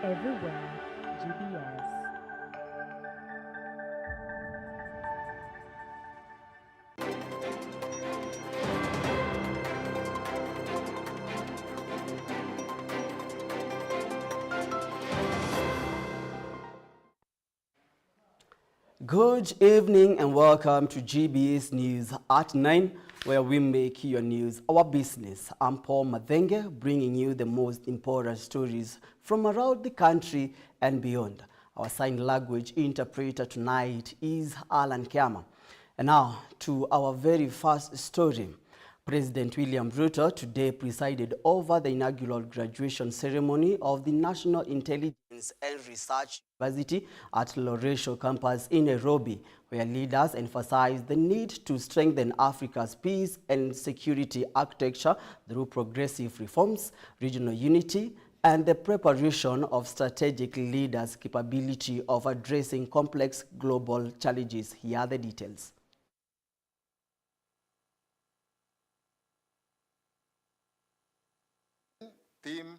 everywhere, GBS. Good evening and welcome to GBS News at 9, where we make your news our business. I'm Paul Madenge, bringing you the most important stories from around the country and beyond. Our sign language interpreter tonight is Alan Kiama. And now to our very first story. President William Ruto today presided over the inaugural graduation ceremony of the National Intelligence and Research University at Loresho campus in Nairobi, where leaders emphasized the need to strengthen Africa's peace and security architecture through progressive reforms, regional unity, and the preparation of strategic leaders' capability of addressing complex global challenges. Here are the details. Theme,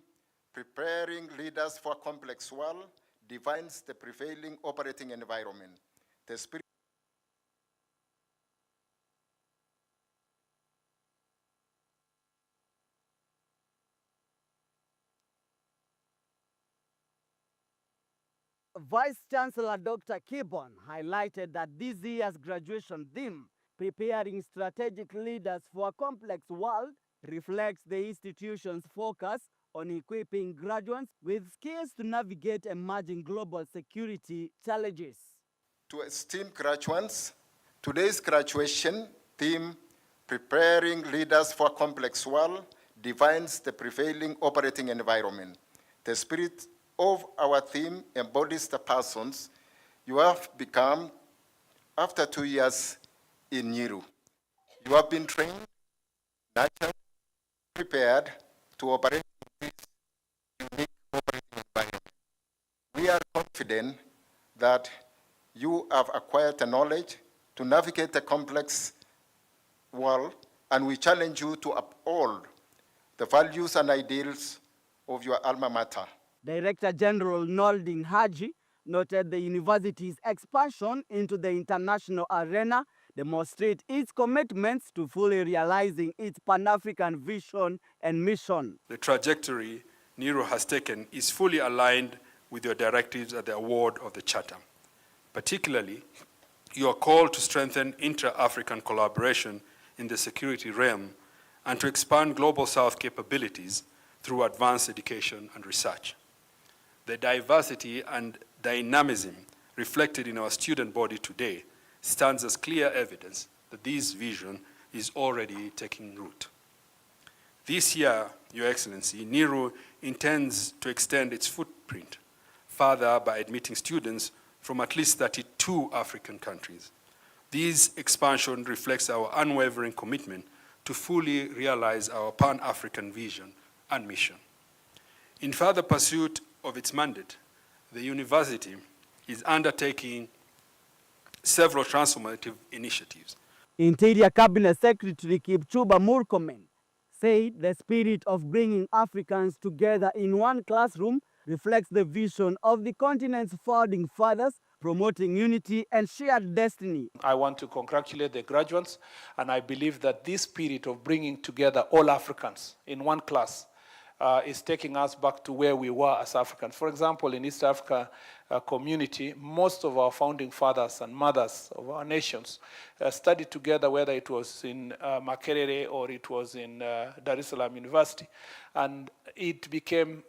Preparing Leaders for a Complex World, defines the prevailing operating environment. The spirit Vice Chancellor Dr. Kibon highlighted that this year's graduation theme, Preparing Strategic Leaders for a Complex World, reflects the institution's focus on equipping graduates with skills to navigate emerging global security challenges. To esteemed graduates, today's graduation theme, Preparing Leaders for a Complex World, defines the prevailing operating environment. The spirit of our theme embodies the persons you have become after 2 years in Nyiru. You have been trained, nurtured, prepared to operate in this unique operating environment. We are confident that you have acquired the knowledge to navigate the complex world, and we challenge you to uphold the values and ideals of your alma mater. Director General Noldin Haji noted the university's expansion into the international arena demonstrate its commitments to fully realizing its Pan-African vision and mission. The trajectory Nyiru has taken is fully aligned with your directives at the award of the Charter. Particularly, your call to strengthen intra-African collaboration in the security realm and to expand Global South capabilities through advanced education and research. The diversity and dynamism reflected in our student body today stands as clear evidence that this vision is already taking root. This year, Your Excellency, Nyiru intends to extend its footprint further by admitting students from at least 32 African countries. This expansion reflects our unwavering commitment to fully realize our Pan-African vision and mission. In further pursuit of its mandate, the university is undertaking several transformative initiatives. Interior Cabinet Secretary Kipchumba Murkomen said the spirit of bringing Africans together in one classroom reflects the vision of the continent's founding fathers, promoting unity and shared destiny. I want to congratulate the graduates, and I believe that this spirit of bringing together all Africans in one class is taking us back to where we were as Africans. For example, in East Africa community, most of our founding fathers and mothers of our nations studied together, whether it was in Makerere or it was in Dar es Salaam University. And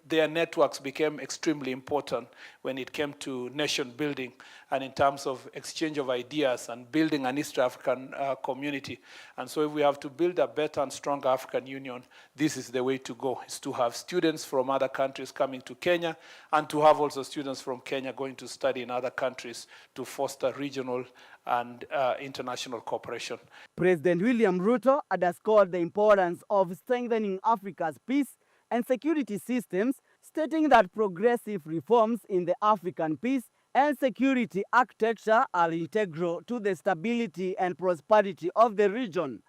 their networks became extremely important when it came to nation building and in terms of exchange of ideas and building an East African community. And so if we have to build a better and stronger African Union, this is the way to go, is to have students from other countries coming to Kenya and to have also students from Kenya going to study in other countries to foster regional and international cooperation. President William Ruto underscored the importance of strengthening Africa's peace and security systems, stating that progressive reforms in the African peace and security architecture are integral to the stability and prosperity of the region.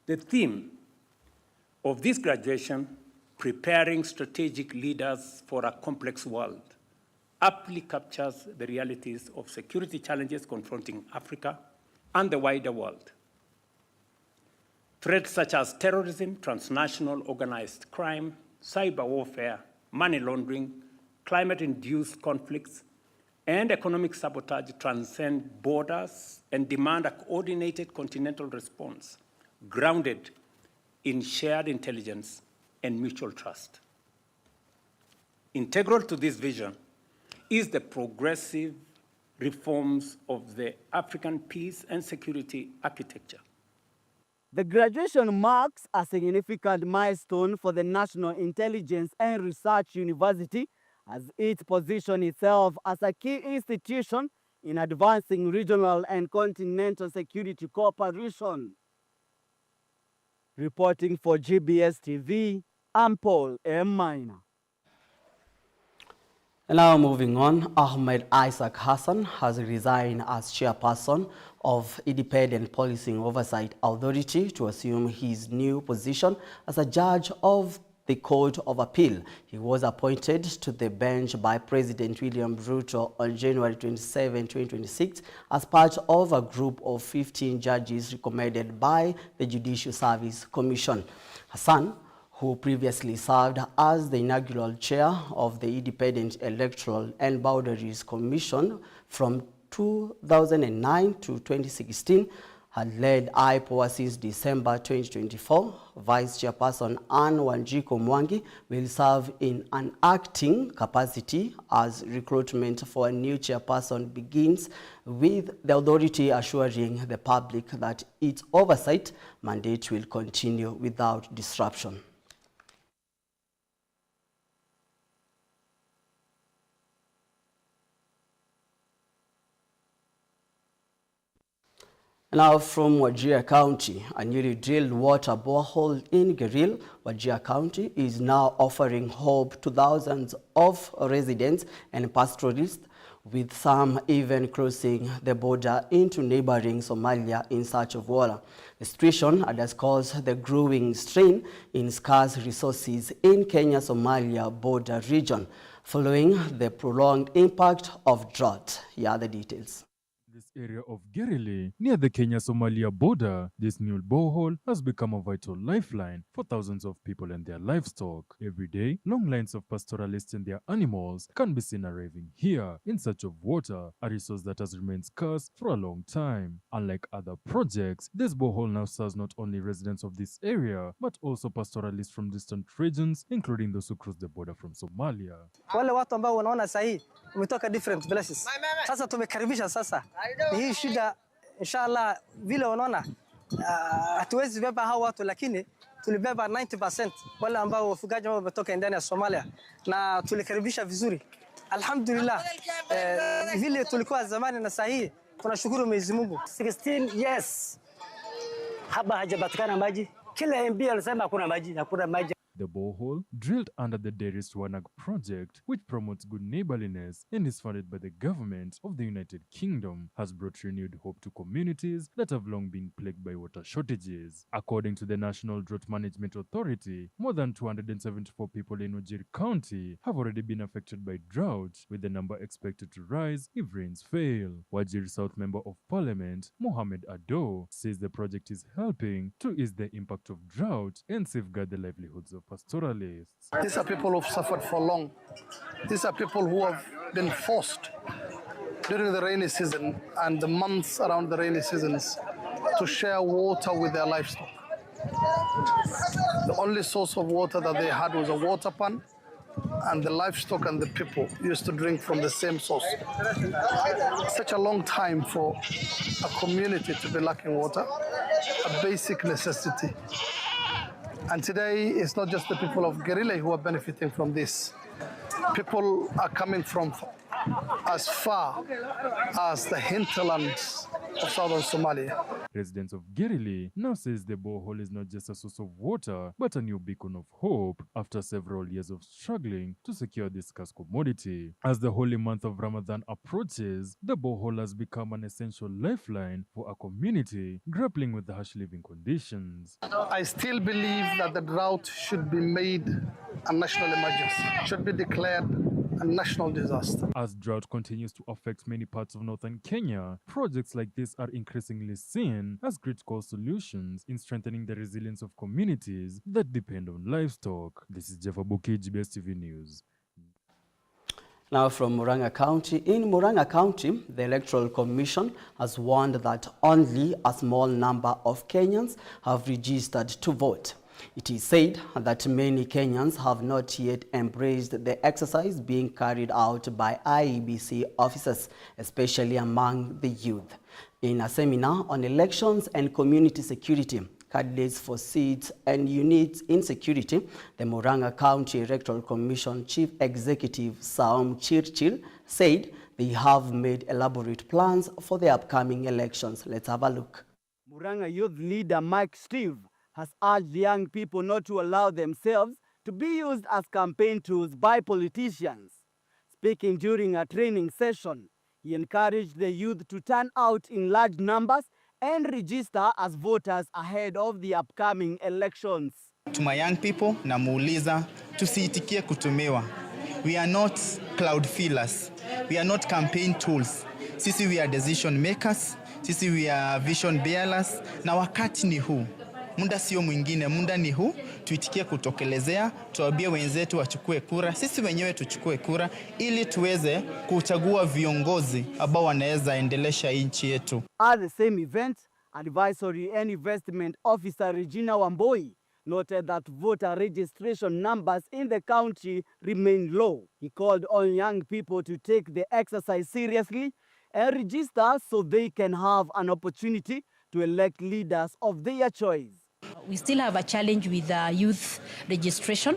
The theme of this graduation preparing strategic leaders for a complex world, aptly captures the realities of security challenges confronting Africa and the wider world. Threats such as terrorism, transnational organized crime, cyber warfare, money laundering, climate-induced conflicts, and economic sabotage transcend borders and demand a coordinated continental response grounded in shared intelligence and mutual trust. Integral to this vision is the progressive reforms of the African peace and security architecture. The graduation marks a significant milestone for the National Intelligence and Research University as it positions itself as a key institution in advancing regional and continental security cooperation. Reporting for GBS TV, I'm Paul M. Minor. And now moving on, Ahmed Isaac Hassan has resigned as chairperson of Independent Policing Oversight Authority to assume his new position as a judge of the Court of Appeal. He was appointed to the bench by President William Ruto on January 27, 2026 as part of a group of 15 judges recommended by the Judicial Service Commission. Hassan, who previously served as the inaugural chair of the Independent Electoral and Boundaries Commission from 2009 to 2016, had led IPOA since December 2024. Vice Chairperson Anne Wanjiko Mwangi will serve in an acting capacity as recruitment for a new chairperson begins, with the authority assuring the public that its oversight mandate will continue without disruption. Now from Wajir County, a newly drilled water borehole in Geril, Wajir County is now offering hope to thousands of residents and pastoralists, with some even crossing the border into neighboring Somalia in search of water. The situation underscores the growing strain in scarce resources in Kenya-Somalia border region, following the prolonged impact of drought. Here are the details. This area of Gerile, near the Kenya-Somalia border, this new borehole has become a vital lifeline for thousands of people and their livestock. Every day, long lines of pastoralists and their animals can be seen arriving here in search of water, a resource that has remained scarce for a long time. Unlike other projects, this borehole now serves not only residents of this area, but also pastoralists from distant regions, including those who cross the border from Somalia. Wale watu ambao wanaona sahi umetoka different places. Sasa tumekaribisha sasa. Hii shida inshallah vile wanaona hatuwezi beba hao watu, lakini tulibeba 90% wale ambao wafugaji ambao wametoka ndani ya Somalia na tulikaribisha vizuri. Alhamdulillah, vile tulikuwa zamani na sahi tunashukuru Mwenyezi Mungu. 16 years haba hajapatikana maji. Kila MB alisema hakuna maji. The borehole, drilled under the Deris Wanag project, which promotes good neighborliness and is funded by the government of the United Kingdom, has brought renewed hope to communities that have long been plagued by water shortages. According to the National Drought Management Authority, more than 274 people in Wajir County have already been affected by drought, with the number expected to rise if rains fail. Wajir South Member of Parliament, Mohammed Ado, says the project is helping to ease the impact of drought and safeguard the livelihoods of pastoralists. These are people who've suffered for long. These are people who have been forced during the rainy season and the months around the rainy seasons to share water with their livestock. The only source of water that they had was a water pan, and the livestock and the people used to drink from the same source. Such a long time for a community to be lacking water, a basic necessity. And today, it's not just the people of Gerile who are benefiting from this. People are coming from as far as the hinterlands of southern Somalia. Residents of Gerili now says the borehole is not just a source of water, but a new beacon of hope after several years of struggling to secure this scarce commodity. As the holy month of Ramadan approaches, the borehole has become an essential lifeline for a community grappling with the harsh living conditions. I still believe that the drought should be made a national emergency, should be declared a national disaster. As drought continues to affect many parts of northern Kenya, projects like this are increasingly seen as critical solutions in strengthening the resilience of communities that depend on livestock. This is Jeff Abuki, GBS TV News. Now from Murang'a County. In Murang'a County, the Electoral Commission has warned that only a small number of Kenyans have registered to vote. It is said that many Kenyans have not yet embraced the exercise being carried out by IEBC officers, especially among the youth. In a seminar on elections and community security, candidates for seats and units in security, the Murang'a County Electoral Commission Chief Executive Saum Chirchir said they have made elaborate plans for the upcoming elections. Let's have a look. Murang'a youth leader Mike Steve has urged young people not to allow themselves to be used as campaign tools by politicians. Speaking during a training session, he encouraged the youth to turn out in large numbers and register as voters ahead of the upcoming elections. To my young people, namuuliza tusiitikie kutumiwa. We are not cloud fillers. We are not campaign tools. Sisi we are decision makers. Sisi we are vision bearers. Na wakati ni huu. Muda sio mwingine, muda ni huu. Tuitikie kutokelezea, tuambie wenzetu wachukue kura. Sisi wenyewe tuchukue kura ili tuweze kuchagua viongozi ambao wanaweza endelesha nchi yetu. At the same event, Advisory and Investment Officer Regina Wamboi noted that voter registration numbers in the county remain low. He called on young people to take the exercise seriously and register so they can have an opportunity to elect leaders of their choice. We still have a challenge with youth registration,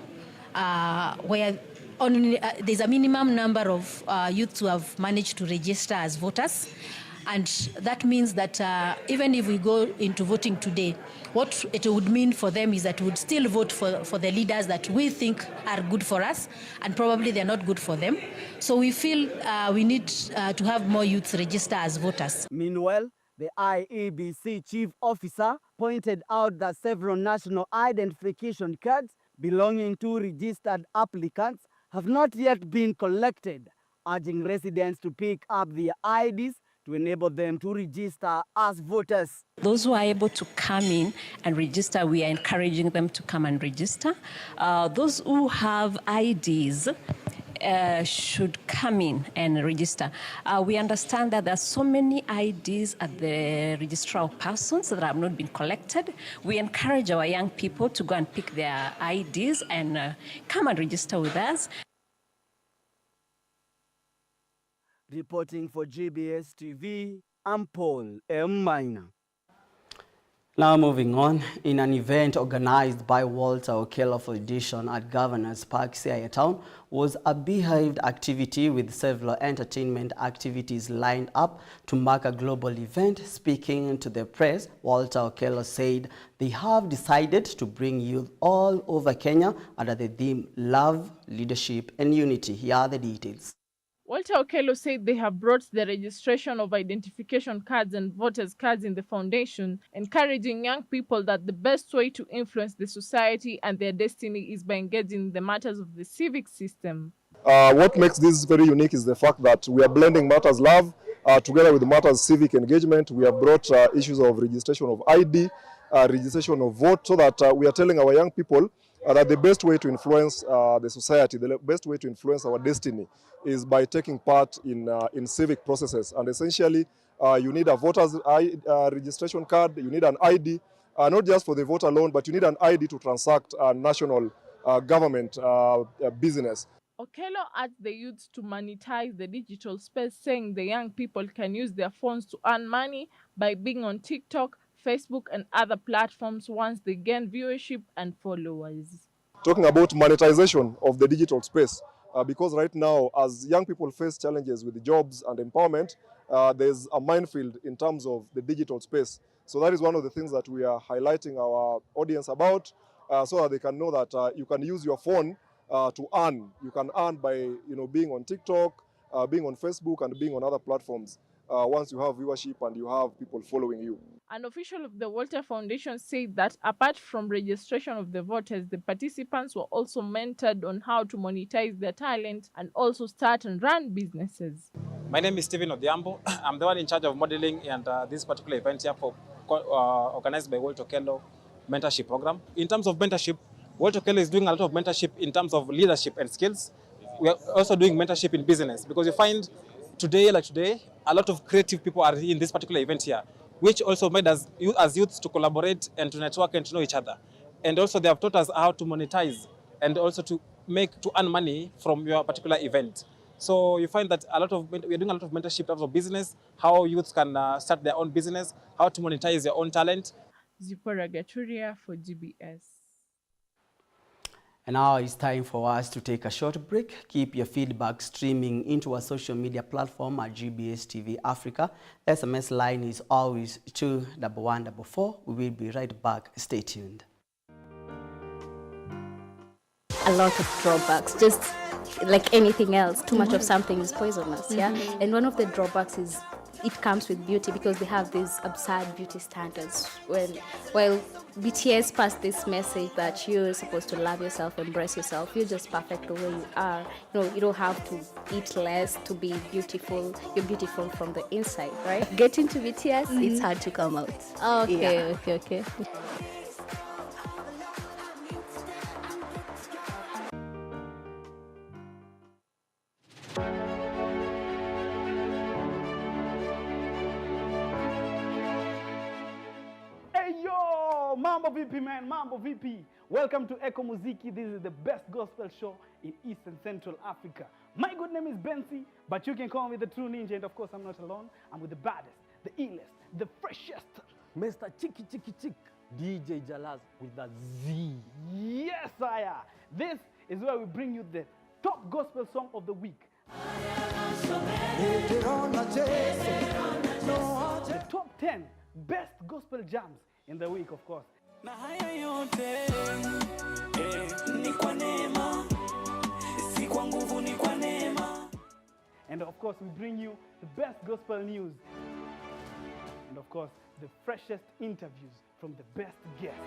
where only there's a minimum number of youths who have managed to register as voters. And that means that even if we go into voting today, what it would mean for them is that we would still vote for the leaders that we think are good for us, and probably they're not good for them. So we feel we need to have more youths register as voters. Meanwhile, the IEBC chief officer pointed out that several national identification cards belonging to registered applicants have not yet been collected, urging residents to pick up their IDs to enable them to register as voters. Those who are able to come in and register, we are encouraging them to come and register. Those who have IDs should come in and register. We understand that there are so many IDs at the registrar of persons that have not been collected. We encourage our young people to go and pick their IDs and come and register with us. Reporting for GBS TV, I'm Paul M. Minor. Now moving on, in an event organized by Walter Okello Foundation at Governor's Park, Siaya Town, was a beehive activity with several entertainment activities lined up to mark a global event. Speaking to the press, Walter Okello said they have decided to bring youth all over Kenya under the theme Love, Leadership and Unity. Here are the details. Walter Okello said they have brought the registration of identification cards and voters cards in the foundation, encouraging young people that the best way to influence the society and their destiny is by engaging in the matters of the civic system. What makes this very unique is the fact that we are blending matters love together with matters civic engagement. We have brought issues of registration of ID, registration of vote, so that we are telling our young people that the best way to influence the society, the best way to influence our destiny is by taking part in civic processes. And essentially, you need a voter's registration card, you need an ID, not just for the vote alone, but you need an ID to transact national government business. Okello urged the youth to monetize the digital space, saying the young people can use their phones to earn money by being on TikTok, Facebook and other platforms once they gain viewership and followers. Talking about monetization of the digital space, because right now, as young people face challenges with jobs and empowerment, there's a minefield in terms of the digital space. So that is one of the things that we are highlighting our audience about, so that they can know that you can use your phone to earn. You can earn by being on TikTok, being on Facebook, and being on other platforms. Once you have viewership and you have people following you. An official of the Walter Foundation said that apart from registration of the voters, the participants were also mentored on how to monetize their talent and also start and run businesses. My name is Stephen Odhiambo. I'm the one in charge of modeling and this particular event here for organized by Walter Kello mentorship program. In terms of mentorship, Walter Kello is doing a lot of mentorship in terms of leadership and skills. We are also doing mentorship in business because you find today, a lot of creative people are in this particular event here, which also made us as youths to collaborate and to network and to know each other. And also they have taught us how to monetize and also to earn money from your particular event. So you find that we are doing a lot of mentorship in terms of business, how youths can start their own business, how to monetize their own talent. Zipporah Gaturia for GBS. And now it's time for us to take a short break. Keep your feedback streaming into our social media platform at GBS TV Africa. SMS line is always 21144. We will be right back. Stay tuned. A lot of drawbacks, just like anything else. Too much of something is poisonous, yeah? And one of the drawbacks is it comes with beauty because they have these absurd beauty standards. While BTS passed this message that you're supposed to love yourself, embrace yourself, you're just perfect the way you are. You don't have to eat less to be beautiful. You're beautiful from the inside, right? Get into BTS, it's hard to come out. Okay. Mambo VP, man, Mambo VP. Welcome to Echo Muziki. This is the best gospel show in East and Central Africa. My good name is Bensi, but you can call me the true ninja. And of course, I'm not alone. I'm with the baddest, the illest, the freshest, Mr. Chicky Chicky Chick, DJ Jalaz with the Z. Yes, I am. This is where we bring you the top gospel song of the week. The top 10 best gospel jams in the week, of course. And of course, we bring you the best gospel news. And of course, the freshest interviews from the best guests.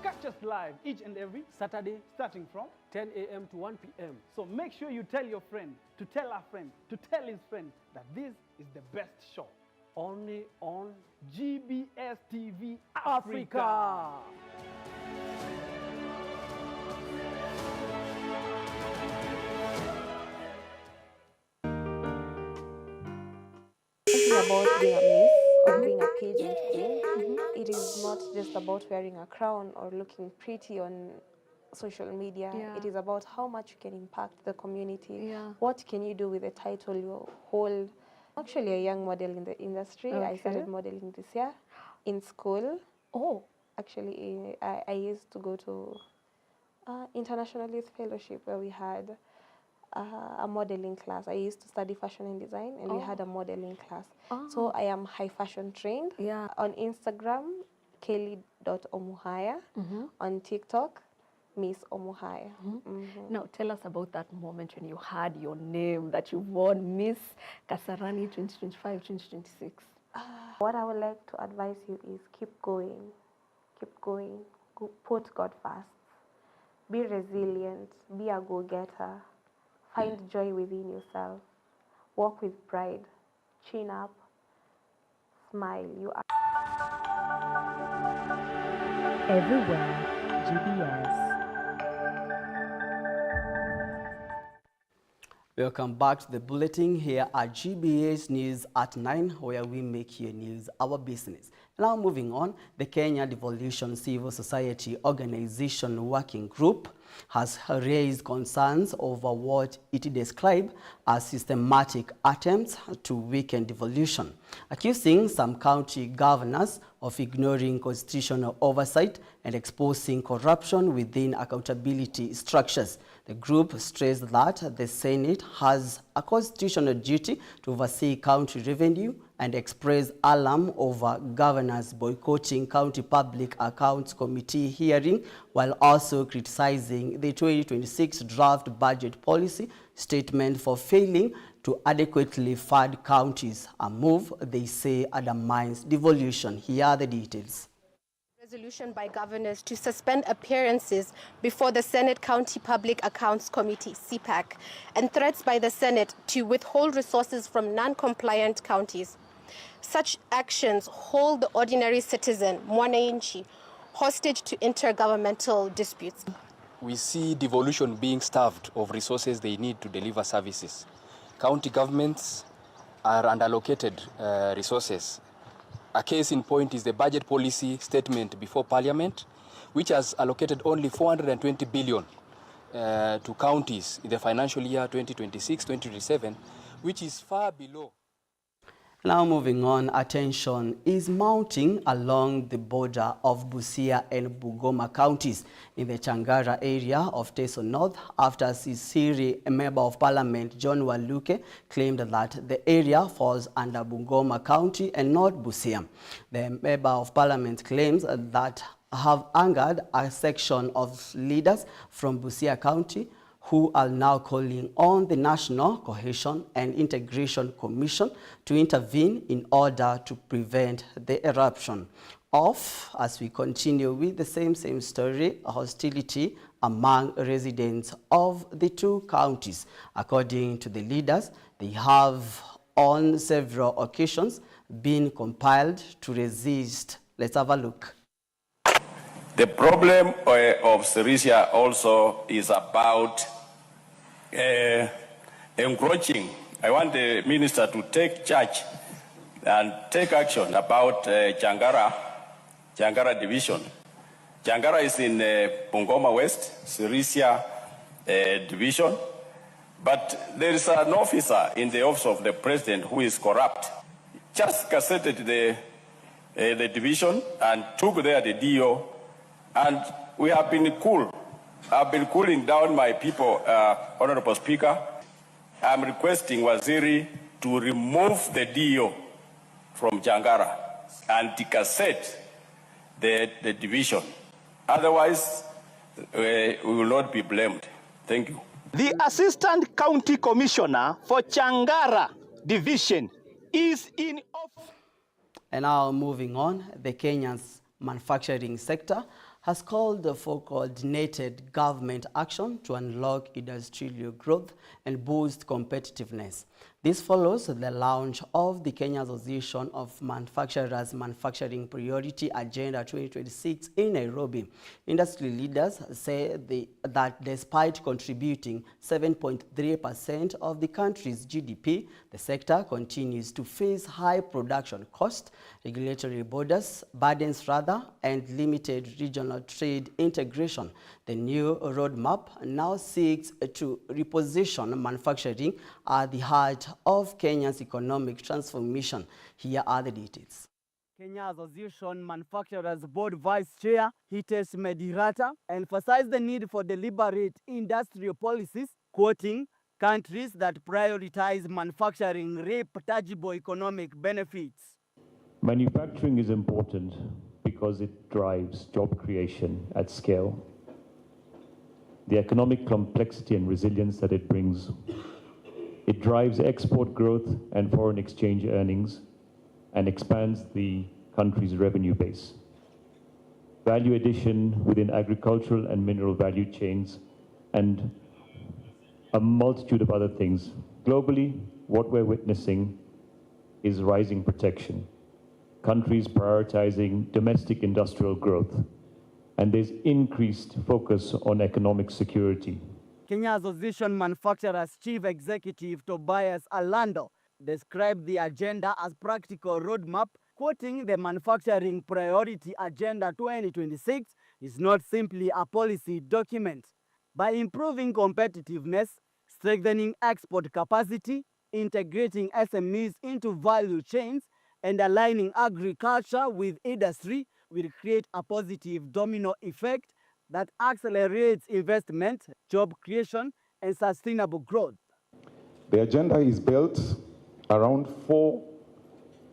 Catch us live each and every Saturday starting from 10 a.m. to 1 p.m. So make sure you tell your friend, to tell a friend, to tell his friend that this is the best show. Only on GBS TV Africa. About being a miss or being a pageant queen. It is not just about wearing a crown or looking pretty on social media. It is about how much you can impact the community. What can you do with the title you hold? Actually a young model in the industry. I started modeling this year in school. Actually I used to go to International Youth Fellowship where we had a modeling class. I used to study fashion and design, and we had a modeling class. So I am high fashion trained. On Instagram, Kelly.Omuhaya. On TikTok, Miss Omuhaya. Now tell us about that moment when you had your name that you won Miss Kasarani 2025-2026. What I would like to advise you is keep going. Keep going. Put God first. Be resilient. Be a go-getter. Find joy within yourself. Walk with pride. Chin up. Smile. You are everywhere. GBS. Welcome back to the bulletin here at GBS News at 9, where we make your news our business. Now moving on, the Kenya Devolution Civil Society Organization Working Group has raised concerns over what it described as systematic attempts to weaken devolution, accusing some county governors of ignoring constitutional oversight and exposing corruption within accountability structures. The group stressed that the Senate has a constitutional duty to oversee county revenue and expressed alarm over governors boycotting County Public Accounts Committee hearing, while also criticizing the 2026 draft budget policy statement for failing to adequately fund counties, a move they say undermines devolution. Here are the details. Resolution by governors to suspend appearances before the Senate County Public Accounts Committee, CPAC, and threats by the Senate to withhold resources from non-compliant counties. Such actions hold the ordinary citizen, mwananchi, hostage to intergovernmental disputes. We see devolution being starved of resources they need to deliver services. County governments are underallocated resources. A case in point is the budget policy statement before Parliament, which has allocated only 420 billion to counties in the financial year 2026-2027, which is far below. Now moving on, attention is mounting along the border of Busia and Bungoma counties in the Changara area of Teso North after Sisiri, a member of parliament John Waluke, claimed that the area falls under Bungoma County and not Busia. The member of parliament claims that have angered a section of leaders from Busia County who are now calling on the National Cohesion and Integration Commission to intervene in order to prevent the eruption of, as we continue with the same story, hostility among residents of the two counties. According to the leaders, they have on several occasions been compelled to resist. Let's have a look. The problem of Sirisia also is about encroaching. I want the minister to take charge and take action about Changara division. Changara is in Bungoma West, Sirisia division, but there is an officer in the office of the president who is corrupt. Just cassetted the division and took there the DO, and we have been cool. I've been cooling down my people, Honorable Speaker. I'm requesting Waziri to remove the DO from Changara and decassette the division. Otherwise, we will not be blamed. Thank you. The Assistant County Commissioner for Changara Division is in office. And now moving on, the Kenya's manufacturing sector has called for coordinated government action to unlock industrial growth and boost competitiveness. This follows the launch of the Kenya Association of Manufacturers Manufacturing Priority Agenda 2026 in Nairobi. Industry leaders say that despite contributing 7.3% of the country's GDP, the sector continues to face high production costs, regulatory burdens, and limited regional trade integration. The new roadmap now seeks to reposition manufacturing at the heart of Kenya's economic transformation. Here are the details. Kenya Association Manufacturers Board Vice Chair Hitesh Medirata emphasized the need for deliberate industrial policies, quoting, countries that prioritize manufacturing reap tangible economic benefits. Manufacturing is important because it drives job creation at scale. The economic complexity and resilience that it brings. It drives export growth and foreign exchange earnings and expands the country's revenue base. Value addition within agricultural and mineral value chains and a multitude of other things. Globally, what we're witnessing is rising protection. Countries prioritizing domestic industrial growth, and there's increased focus on economic security. Kenya Association Manufacturers Chief Executive Tobias Alando described the agenda as practical roadmap, quoting the Manufacturing Priority Agenda 2026 is not simply a policy document. by improving competitiveness, strengthening export capacity, integrating SMEs into value chains, and aligning agriculture with industry will create a positive domino effect that accelerates investment, job creation, and sustainable growth. The agenda is built around 4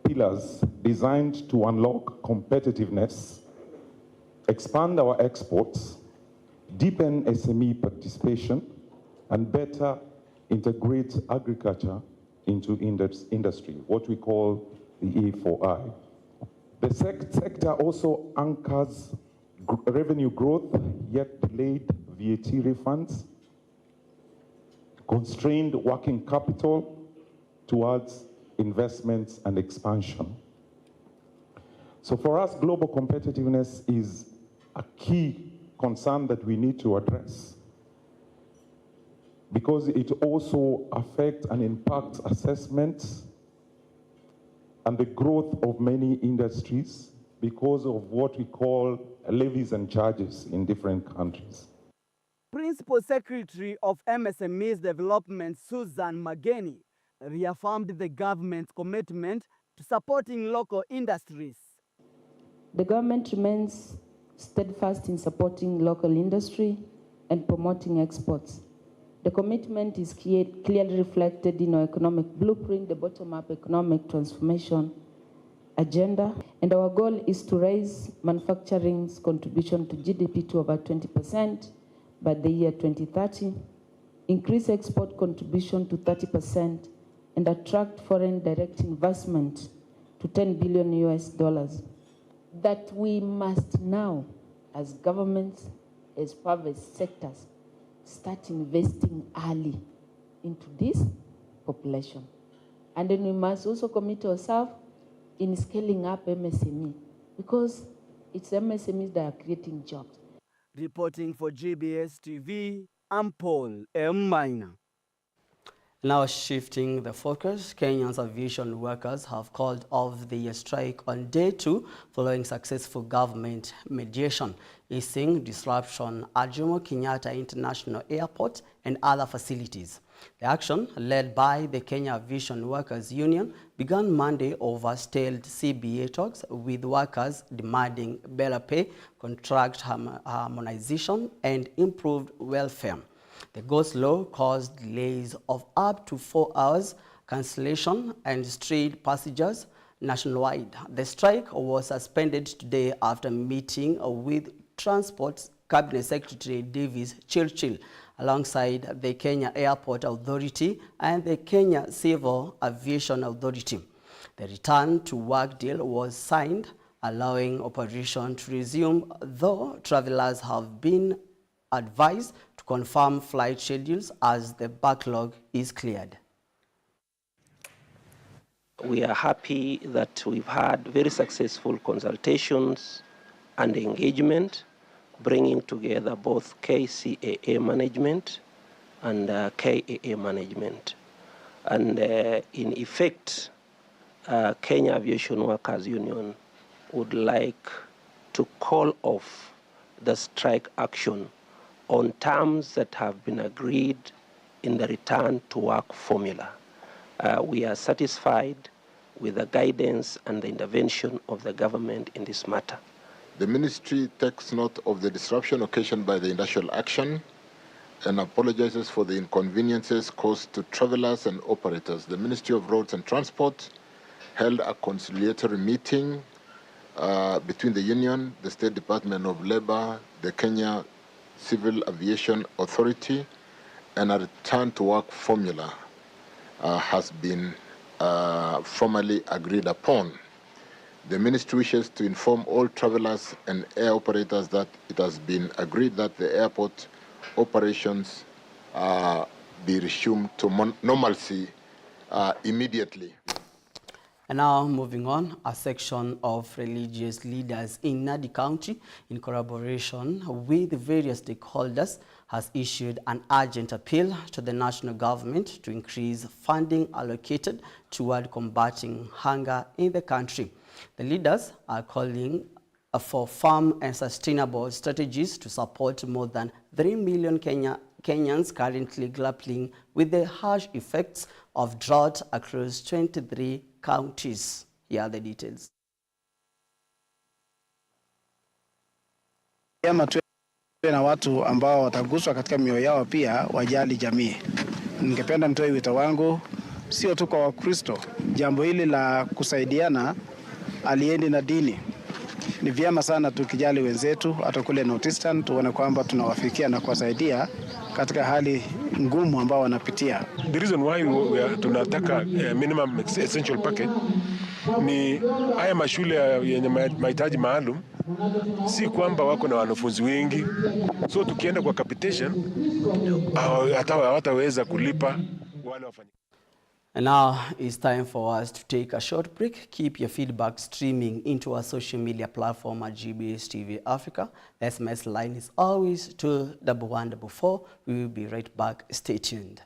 pillars designed to unlock competitiveness, expand our exports, deepen SME participation, and better integrate agriculture into industry, what we call the E4I. The sector also anchors revenue growth, yet delayed VAT refunds, constrained working capital towards investments and expansion. So for us, global competitiveness is a key concern that we need to address because it also affects and impacts assessments and the growth of many industries because of what we call levies and charges in different countries. Principal Secretary of MSMEs Development, Susan Mageni, reaffirmed the government's commitment to supporting local industries. The government remains steadfast in supporting local industry and promoting exports. The commitment is clearly reflected in our economic blueprint, the bottom-up economic transformation agenda, and our goal is to raise manufacturing's contribution to GDP to over 20% by the year 2030, increase export contribution to 30%, and attract foreign direct investment to $10 billion. That we must now, as governments, as private sectors, start investing early into this population. And then we must also commit ourselves in scaling up MSME, because it's MSMEs that are creating jobs. Reporting for GBS TV, I'm Paul M. Minor. Now shifting the focus, Kenya's aviation workers have called off the strike on day 2 following successful government mediation, easing disruption at Jomo Kenyatta International Airport and other facilities. The action, led by the Kenya Aviation Workers Union, began Monday over stalled CBA talks with workers demanding better pay, contract harmonization, and improved welfare. The go-slow caused delays of up to 4 hours, cancellation, and strayed passengers nationwide. The strike was suspended today after meeting with Transport Cabinet Secretary Davis Chirchir alongside the Kenya Airport Authority and the Kenya Civil Aviation Authority. The return to work deal was signed, allowing operation to resume, though travelers have been advised to confirm flight schedules as the backlog is cleared. We are happy that we've had very successful consultations and engagement, bringing together both KCAA management and KAA management. And in effect, Kenya Aviation Workers Union would like to call off the strike action on terms that have been agreed in the return to work formula. We are satisfied with the guidance and the intervention of the government in this matter. The ministry takes note of the disruption occasioned by the industrial action and apologizes for the inconveniences caused to travelers and operators. The Ministry of Roads and Transport held a conciliatory meeting between the union, the State Department of Labor, the Kenya Civil Aviation Authority, and a return to work formula has been formally agreed upon. The ministry wishes to inform all travelers and air operators that it has been agreed that the airport operations be resumed to normalcy immediately. And now moving on, a section of religious leaders in Nandi County, in collaboration with various stakeholders, has issued an urgent appeal to the national government to increase funding allocated toward combating hunger in the country. The leaders are calling for firm and sustainable strategies to support more than 3 million Kenyans currently grappling with the harsh effects of drought across 23 counties. Here are the details. Ama tuwe na watu ambao wataguswa katika mioyo yao pia wajali jamii. Ningependa nitoe wito wangu sio tu kwa Wakristo. Jambo hili la kusaidiana aliendi na dini. Ni vyema sana tukijali wenzetu hata kule Northeastern tuone kwamba tunawafikia na kuwasaidia katika hali ngumu ambao wanapitia. The reason why tunataka minimum essential package ni haya mashule yenye mahitaji maalum, si kwamba wako na wanafunzi wengi, so tukienda kwa capitation hata hawataweza kulipa wale wafanya. And now it's time for us to take a short break. Keep your feedback streaming into our social media platform at GBS TV Africa. SMS line is always 21144. We will be right back. Stay tuned.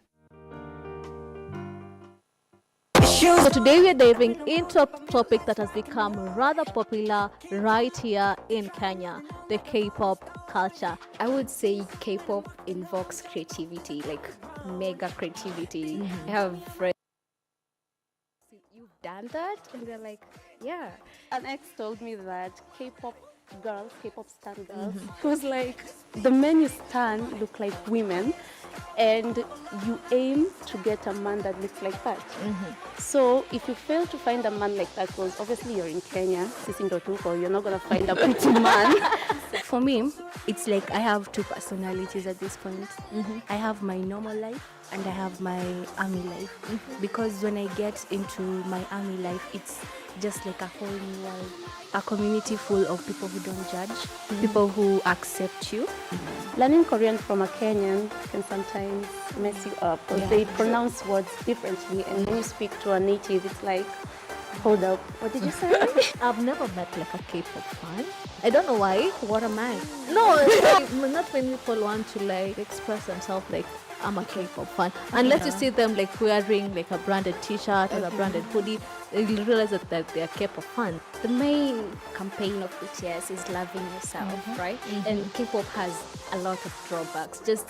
So today we are diving into a topic that has become rather popular right here in Kenya, the K-pop culture. I would say K-pop invokes creativity, like mega creativity. I have friends, you've done that? And they're like, yeah. An ex told me that K-pop girls, K-pop stan girls, it was like the men you stan look like women, and you aim to get a man that looks like that. So if you fail to find a man like that, because obviously you're in Kenya, you're not going to find a pretty man. For me, it's like I have two personalities at this point. I have my normal life and I have my army life. Because when I get into my army life, it's just like a whole new world. A community full of people who don't judge, people who accept you. Learning Korean from a Kenyan can sometimes mess you up because they pronounce words differently, and when you speak to a native, it's like, hold up, what did you say? I've never met like a K-pop fan. I don't know why. What am I? No, not when people want to like express themselves like, I'm a K-pop fan. Unless you see them like wearing like a branded t-shirt or a branded hoodie, you'll realize that they're K-pop fans. The main campaign of BTS is loving yourself, right? And K-pop has a lot of drawbacks. Just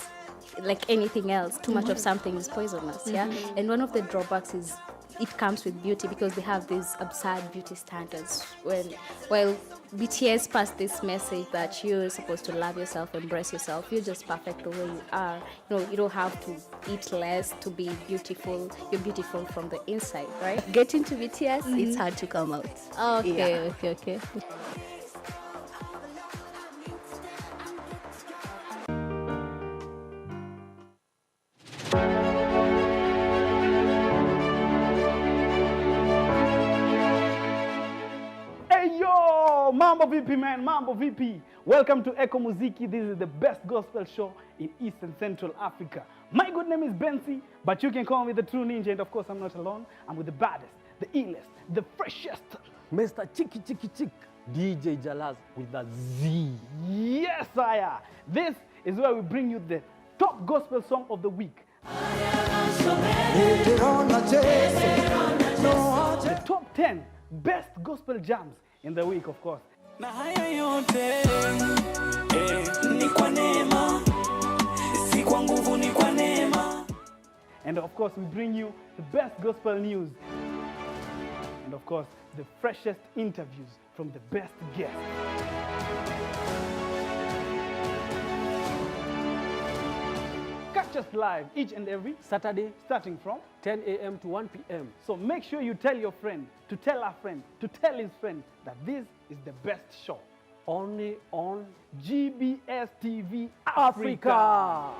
like anything else, too much of something is poisonous, yeah? And one of the drawbacks is it comes with beauty because they have these absurd beauty standards. While BTS passed this message that you're supposed to love yourself, embrace yourself, you're just perfect the way you are. You don't have to eat less to be beautiful. You're beautiful from the inside, right? Get into BTS, it's hard to come out. Okay. Mambo VP, man, Mambo VP. Welcome to Echo Muziki. This is the best gospel show in East and Central Africa. My good name is Bensi, but you can call me the true ninja, and of course I'm not alone. I'm with the baddest, the illest, the freshest, Mr. Chicky, DJ Jalaz with a Z. Yes, sire. This is where we bring you the top gospel song of the week. The top 10 best gospel jams in the week, of course. And of course, we bring you the best gospel news. And of course, the freshest interviews from the best guests. Catch us live each and every Saturday starting from 10 a.m. to 1 p.m. So make sure you tell your friend, to tell a friend, to tell his friend that this is the best show. Only on GBS TV Africa.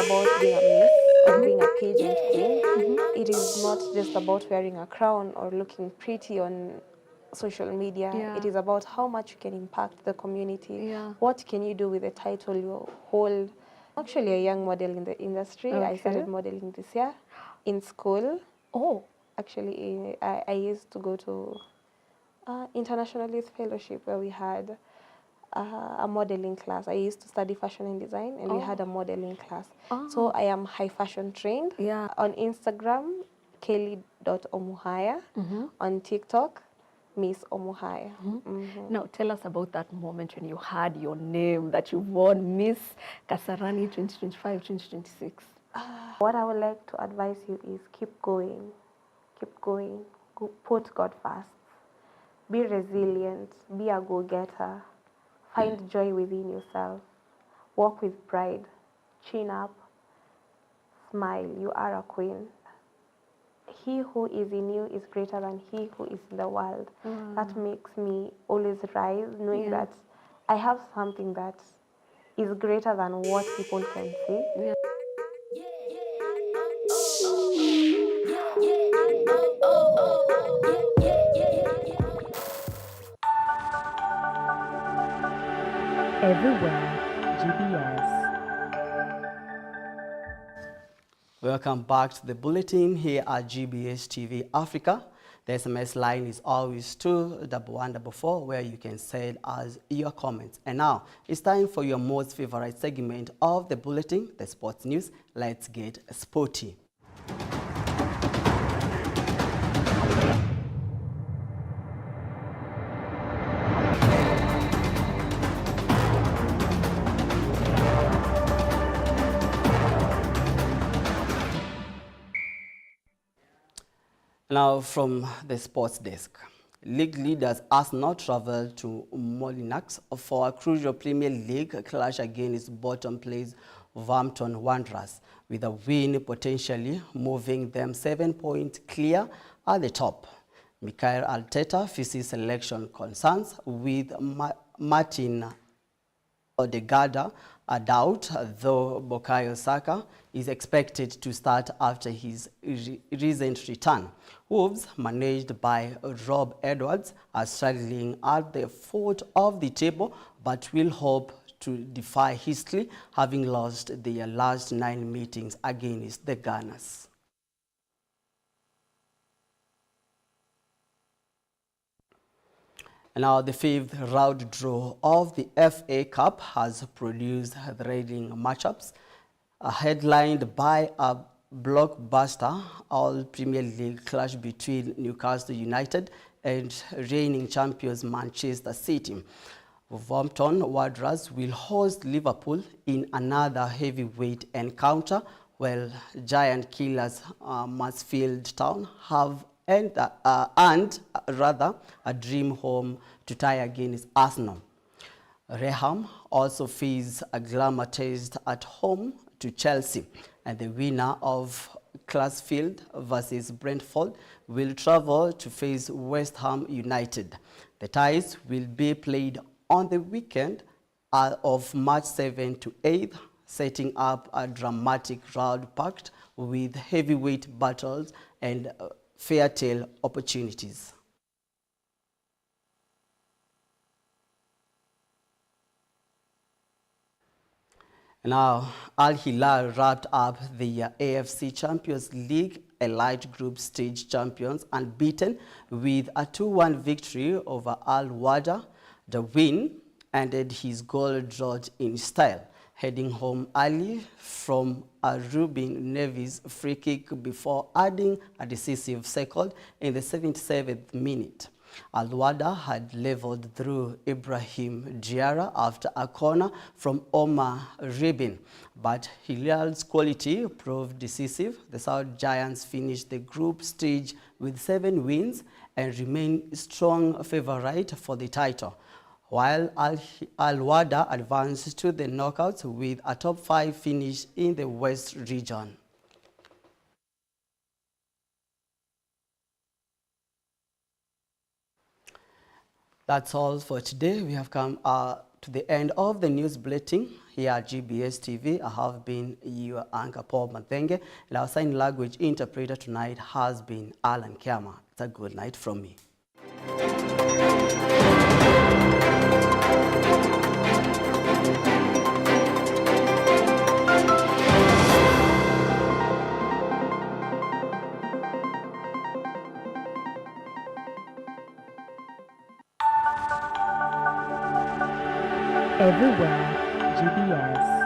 About being a myth or being a pageant queen. It is not just about wearing a crown or looking pretty on social media. It is about how much you can impact the community. What can you do with the title you hold? Actually a young model in the industry. I started modeling this year in school. Actually, I used to go to International Youth Fellowship where we had a modeling class. I used to study fashion and design, and we had a modeling class. So I am high fashion trained. On Instagram, Kelly.omuhaya. On TikTok, Miss Omuhaya. Now, tell us about that moment when you heard your name, that you won Miss Kasarani 2025-2026. What I would like to advise you is keep going. Keep going. Put God first. Be resilient. Be a go-getter. Find joy within yourself. Walk with pride. Chin up. Smile. You are a queen. He who is in you is greater than he who is in the world. That makes me always rise, knowing that I have something that is greater than what people can see. Everywhere, GBS. Welcome back to the bulletin here at GBS TV Africa. The SMS line is always 2114, where you can send us your comments. And now it's time for your most favorite segment of the bulletin, the sports news. Let's get sporty. Now from the sports desk. League leaders Arsenal travel to Molinax for a crucial Premier League clash against bottom place Wolverhampton Wanderers, with a win potentially moving them 7 points clear at the top. Mikel Arteta faces selection concerns, with Martin Odegaard a doubt, though Bukayo Saka is expected to start after his recent return. Wolves, managed by Rob Edwards, are struggling at the foot of the table, but will hope to defy history, having lost their last 9 meetings against the Gunners. Now, the 5th round draw of the FA Cup has produced thrilling matchups, headlined by a blockbuster All-Premier League clash between Newcastle United and reigning champions Manchester City. Wolverhampton Wanderers will host Liverpool in another heavyweight encounter, while giant killers Mansfield Town have earned a dream home to tie against Arsenal. Reham also face a glamour test at home to Chelsea, and the winner of Classfield versus Brentford will travel to face West Ham United. The ties will be played on the weekend of March 7th to 8th, setting up a dramatic round packed with heavyweight battles and fair tale opportunities. Now, Al Hilal wrapped up the AFC Champions League Elite Group Stage champions unbeaten with a 2-1 victory over Al Wada. The win ended his goal drought in style, heading home early from a Ruben Neves free kick before adding a decisive second in the 77th minute. Al-Wada had leveled through Ibrahim Diarra after a corner from Omar Ribin, but Hilal's quality proved decisive. The South Giants finished the group stage with 7 wins and remain strong favorite for the title, while Al-Wada advanced to the knockouts with a top 5 finish in the West region. That's all for today. We have come to the end of the news bulletin here at GBS TV. I have been your anchor, Paul Mathenge, and our sign language interpreter tonight has been Alan Kiama. It's a good night from me. Everywhere, GBS.